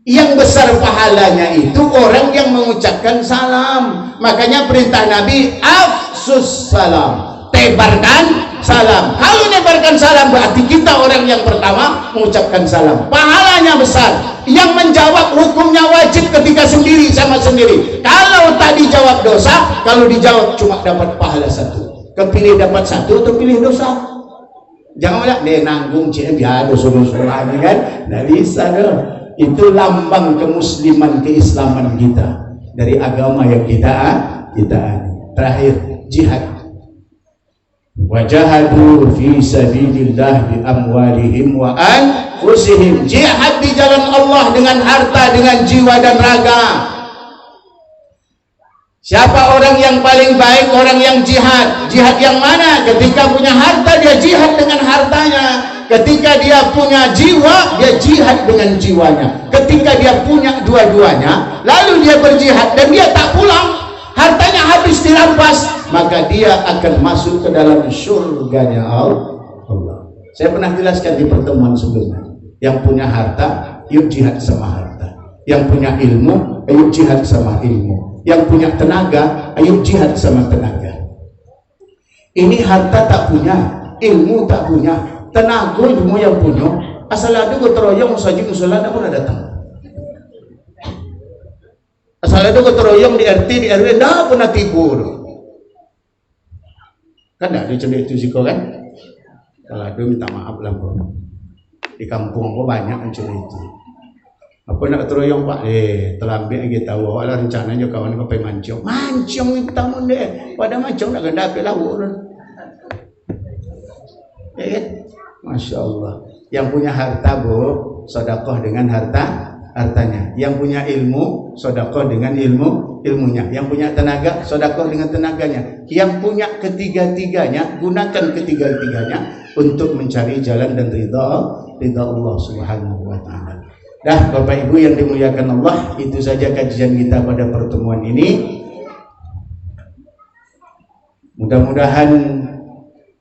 Yang besar pahalanya itu orang yang mengucapkan salam. Makanya perintah Nabi, afsus salam, tebarkan salam. Kalau nebarkan salam berarti kita orang yang pertama mengucapkan salam, pahalanya besar. Yang menjawab hukumnya wajib ketika sendiri sama sendiri. Kalau tak dijawab dosa, kalau dijawab cuma dapat pahala 1. Kepilih dapat 1 atau pilih dosa. Janganlah dia nanggung biar dosa-dosa lagi kan. Tidak bisa dong. Itu lambang kemusliman, keislaman kita dari agama yang kita. Terakhir, jihad. Wajahadu fi sabilillah bi amwalihim wa anfusihim. Jihad di jalan Allah dengan harta, dengan jiwa dan raga. Siapa orang yang paling baik? Orang yang jihad. Jihad yang mana? Ketika punya harta, dia jihad dengan hartanya. Ketika dia punya jiwa, dia jihad dengan jiwanya. Ketika dia punya dua-duanya, lalu dia berjihad dan dia tak pulang, hartanya habis dirampas, maka dia akan masuk ke dalam surganya Allah. Saya pernah jelaskan di pertemuan sebelumnya. Yang punya harta, yuk jihad sama harta. Yang punya ilmu, ayo jihad sama ilmu. Yang punya tenaga, ayo jihad sama tenaga. Ini harta tak punya, ilmu tak punya, tenaga ilmu yang punya. Asal ada gotong royong saja musola pun ada datang. Asal ada gotong royong di RT di RW dah pernah tidur. Kan ada cerita itu sih kan? Kalau ada minta maaf lah bro. Di kampung aku banyak yang cerita itu. Apa nak teroyong pak? Terlambat lagi tahu. Awalnya rencananya kawan kau pengen mancung ni kita mun deh. Pada mancung nak ganda api lauk. Masya Allah. Yang punya harta bu, sedekah dengan hartanya. Yang punya ilmu, sedekah dengan ilmunya. Yang punya tenaga, sedekah dengan tenaganya. Yang punya ketiga-tiganya, gunakan ketiga-tiganya untuk mencari jalan dan ridha Allah Subhanahu wa taala. Dah Bapak Ibu yang dimuliakan Allah, itu saja kajian kita pada pertemuan ini. Mudah-mudahan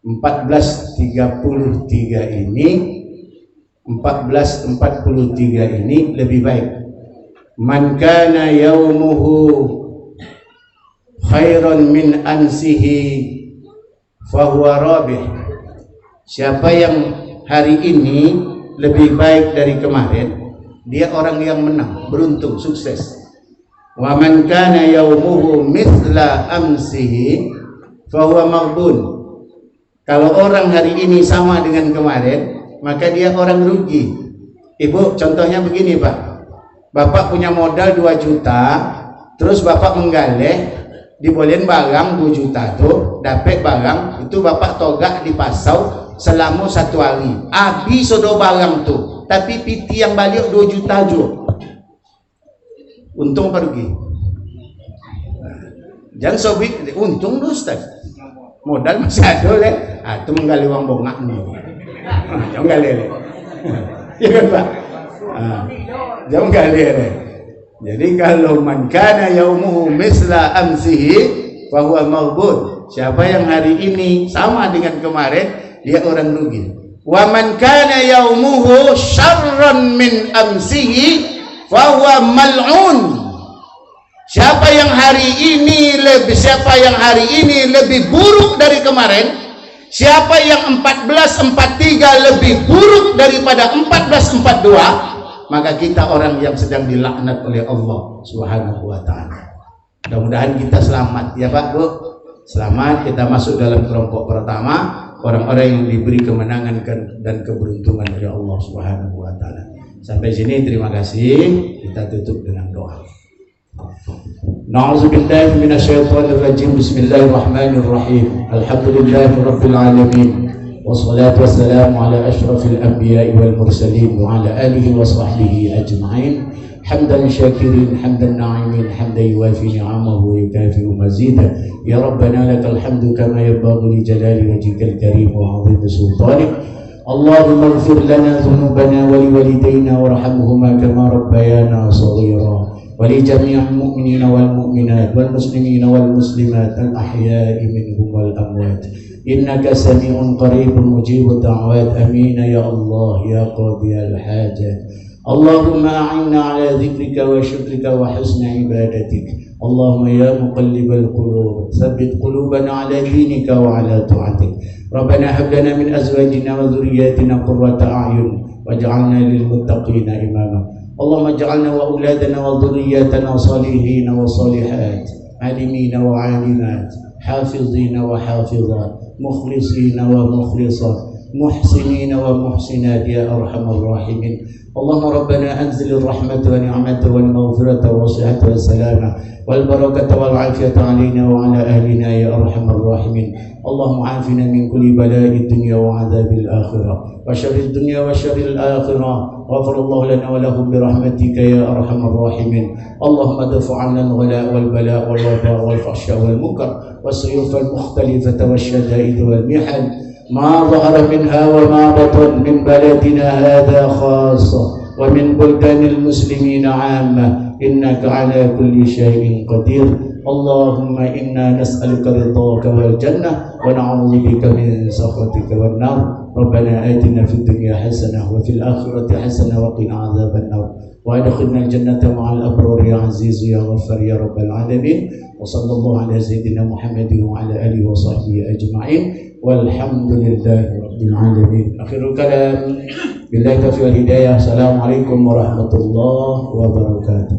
1443 ini lebih baik. Man kana yaumuhu khairan min ansihi fahuwa rabih. Siapa yang hari ini lebih baik dari kemarin, dia orang yang menang, beruntung, sukses. Wa man kana yaumuhu mithla amsihi fahuwa maghdun. Kalau orang hari ini sama dengan kemarin, maka dia orang rugi. Ibu, contohnya begini Pak. Bapak punya modal 2 juta, terus Bapak menggaleh, dibolehin barang 2 juta tuh, dapat barang, itu Bapak togak di pasau selama 1 hari. Habis sudah barang tuh. Tapi piti yang balik 2 juta juga. Untung pergi. Jangan sobik, untung lu Ustaz. Modal masih ada leh. Itu menggali uang bongak nih. Jangan gali leh. Ya kan Pak? Jangan gali leh. Jadi kalau man kana yaumuhu misla amsihi fa huwa maghbun. Siapa yang hari ini sama dengan kemarin, dia orang rugi. wa man kana yaumuhu syarran min amsihi fahuwa mal'un. Siapa yang hari ini lebih buruk dari kemarin, siapa yang 1443 lebih buruk daripada 1442, maka kita orang yang sedang dilaknat oleh Allah Subhanahu wa taala. Mudah-mudahan kita selamat ya Pak Bu. Selamat, kita masuk dalam kelompok pertama, orang-orang yang diberi kemenangan dan keberuntungan dari Allah Subhanahu wa taala. Sampai sini terima kasih. Kita tutup dengan doa. Na'udzubillahi minasyaitonir rajim. Bismillahirrahmanirrahim. Alhamdulillahi rabbil alamin. Wassalatu wassalamu ala asyrafil anbiya'i wal mursalin wa ala alihi wa sahbihi ajma'in. Hamdan syakirin, hamdan na'imin, hamdan yuwafi ni'amahu wa yukafi'u mazidah. Ya Rabbana lakal hamdu kama yanbaghi li jalali wajhikal karim wa 'azimi sultanik. Allahumma ighfir lana dhunubana wa liwalidayna warhamhuma kama rabbayana shaghira. ولجميع المؤمنين والمؤمنات والمسلمين والمسلمات الأحياء منهم والأموات إنك سميع قريب مجيب الدعوات آمين يا الله يا قاضي الحاجات. اللهم أعنا على ذكرك وشكرك وحسن عبادتك. اللهم يا مقلب القلوب ثبت قلوبنا على دينك وعلى طاعتك. ربنا هب لنا من أزواجنا وذرياتنا قرة أعين واجعلنا للمتقين إماما. اللهم اجعلنا وأولادنا وذرياتنا صالحين وصالحات، عالمين وعالمات، حافظين وحافظات، مخلصين ومخلصات، محسنين ومحسنات يا أرحم الراحمين. اللهم ربنا أنزل الرحمة والنعمة والمغفرة والصحة والسلامة والبركة والعافية علينا وعلى أهلنا يا أرحم الراحمين. اللهم عافنا من كل بلاء الدنيا وعذاب الآخرة وشر الدنيا وشر الآخرة. غفر الله لنا ولهم برحمتك يا أرحم الراحمين. اللهم ادفع عنا الغلاء والبلاء والوباء والفحشاء والمنكر والسيوف المختلفة والشدائد والمحن ما ظهر منها وما بطن من بلدنا هذا خاصة ومن بلدان المسلمين عامة إنك على كل شيء قدير. اللهم إنا نسألك رضاك والجنة ونعوذ بك من سخطك والنار. ربنا آتنا في الدنيا حسنة وفي الآخرة حسنة وقنا عذاب النار وأدخلنا الجنة مع الأبرار يا عزيز يا غفار يا رب العالمين. وصلى الله على سيدنا محمد وعلى آله وصحبه أجمعين والحمد لله رب العالمين. آخر الكلام بالله التوفيق والهداية. السلام عليكم ورحمة الله وبركاته.